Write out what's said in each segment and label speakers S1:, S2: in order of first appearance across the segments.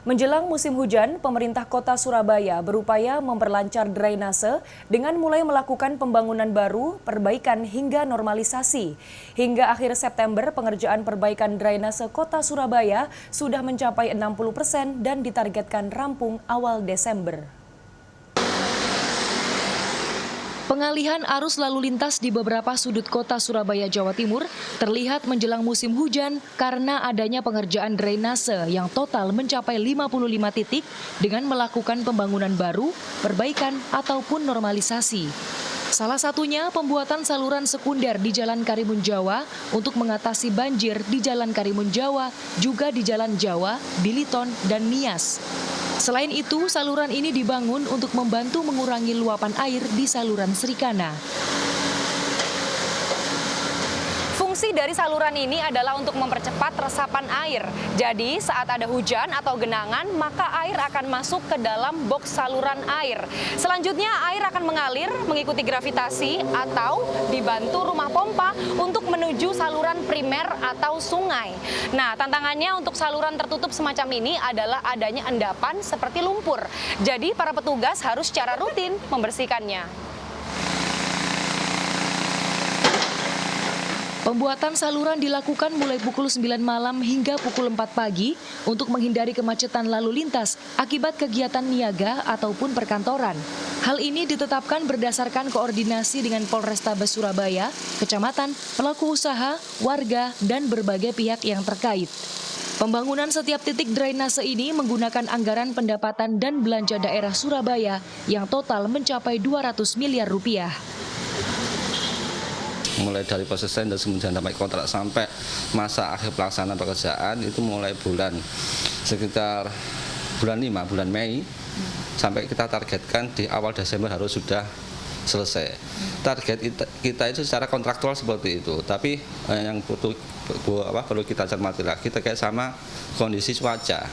S1: Menjelang musim hujan, pemerintah kota Surabaya berupaya memperlancar drainase dengan mulai melakukan pembangunan baru, perbaikan hingga normalisasi. Hingga akhir September, pengerjaan perbaikan drainase kota Surabaya sudah mencapai 60% dan ditargetkan rampung awal Desember. Pengalihan arus lalu lintas di beberapa sudut kota Surabaya, Jawa Timur terlihat menjelang musim hujan karena adanya pengerjaan drainase yang total mencapai 55 titik dengan melakukan pembangunan baru, perbaikan, ataupun normalisasi. Salah satunya pembuatan saluran sekunder di Jalan Karimun Jawa untuk mengatasi banjir di Jalan Karimun Jawa, juga di Jalan Jawa, Biliton, dan Nias. Selain itu, saluran ini dibangun untuk membantu mengurangi luapan air di saluran Srikana. Fungsi dari saluran ini adalah untuk mempercepat resapan air. Jadi saat ada hujan atau genangan, maka air akan masuk ke dalam boks saluran air. Selanjutnya air akan mengalir mengikuti gravitasi atau dibantu rumah pompa untuk menuju saluran primer atau sungai. Nah, tantangannya untuk saluran tertutup semacam ini adalah adanya endapan seperti lumpur. Jadi para petugas harus secara rutin membersihkannya. Pembuatan saluran dilakukan mulai pukul 9 malam hingga pukul 4 pagi untuk menghindari kemacetan lalu lintas akibat kegiatan niaga ataupun perkantoran. Hal ini ditetapkan berdasarkan koordinasi dengan Polrestabes Surabaya, kecamatan, pelaku usaha, warga, dan berbagai pihak yang terkait. Pembangunan setiap titik drainase ini menggunakan anggaran pendapatan dan belanja daerah Surabaya yang total mencapai 200 miliar rupiah.
S2: Mulai dari proses tender kemudian sampai kontrak sampai masa akhir pelaksanaan pekerjaan itu mulai sekitar bulan 5, bulan Mei sampai kita targetkan di awal Desember harus sudah selesai. Target kita itu secara kontraktual seperti itu, tapi yang perlu kita cermati lagi terkait sama kondisi cuaca.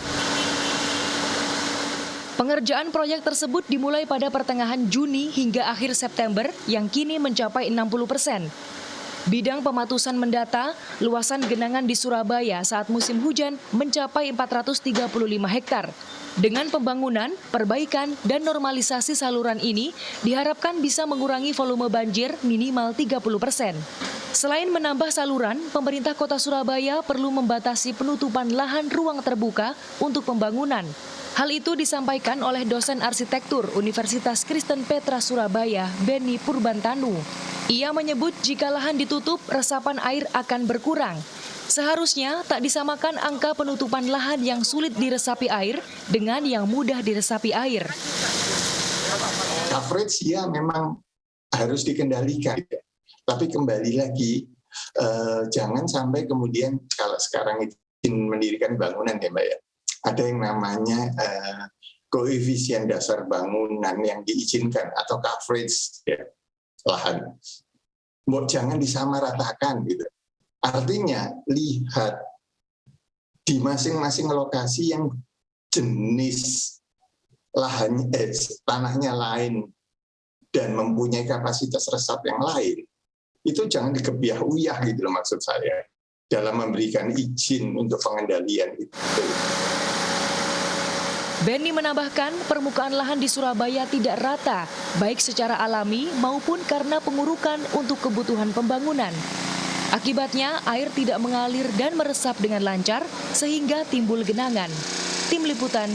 S2: Pengerjaan proyek tersebut dimulai pada pertengahan Juni hingga akhir September yang kini mencapai 60%. Bidang pematusan mendata, luasan genangan di Surabaya saat musim hujan mencapai 435 hektar. Dengan pembangunan, perbaikan, dan normalisasi saluran ini diharapkan bisa mengurangi volume banjir minimal 30%. Selain menambah saluran, pemerintah kota Surabaya perlu membatasi penutupan lahan ruang terbuka untuk pembangunan. Hal itu disampaikan oleh dosen arsitektur Universitas Kristen Petra Surabaya, Benny Purbantanu. Ia menyebut jika lahan ditutup, resapan air akan berkurang. Seharusnya tak disamakan angka penutupan lahan yang sulit diresapi air dengan yang mudah diresapi air.
S3: Coverage ya memang harus dikendalikan, tapi kembali lagi jangan sampai kemudian kalau sekarang izin mendirikan bangunan ya Mbak ya, ada yang namanya koefisien dasar bangunan yang diizinkan atau coverage ya, lahan. Jangan disamaratakan gitu. Artinya lihat di masing-masing lokasi yang jenis lahannya tanahnya lain dan mempunyai kapasitas resap yang lain, itu jangan dikebiah-uyah gitu loh maksud saya dalam memberikan izin untuk pengendalian itu.
S1: Benny menambahkan permukaan lahan di Surabaya tidak rata, baik secara alami maupun karena pengurukan untuk kebutuhan pembangunan. Akibatnya air tidak mengalir dan meresap dengan lancar sehingga timbul genangan. Tim Liputan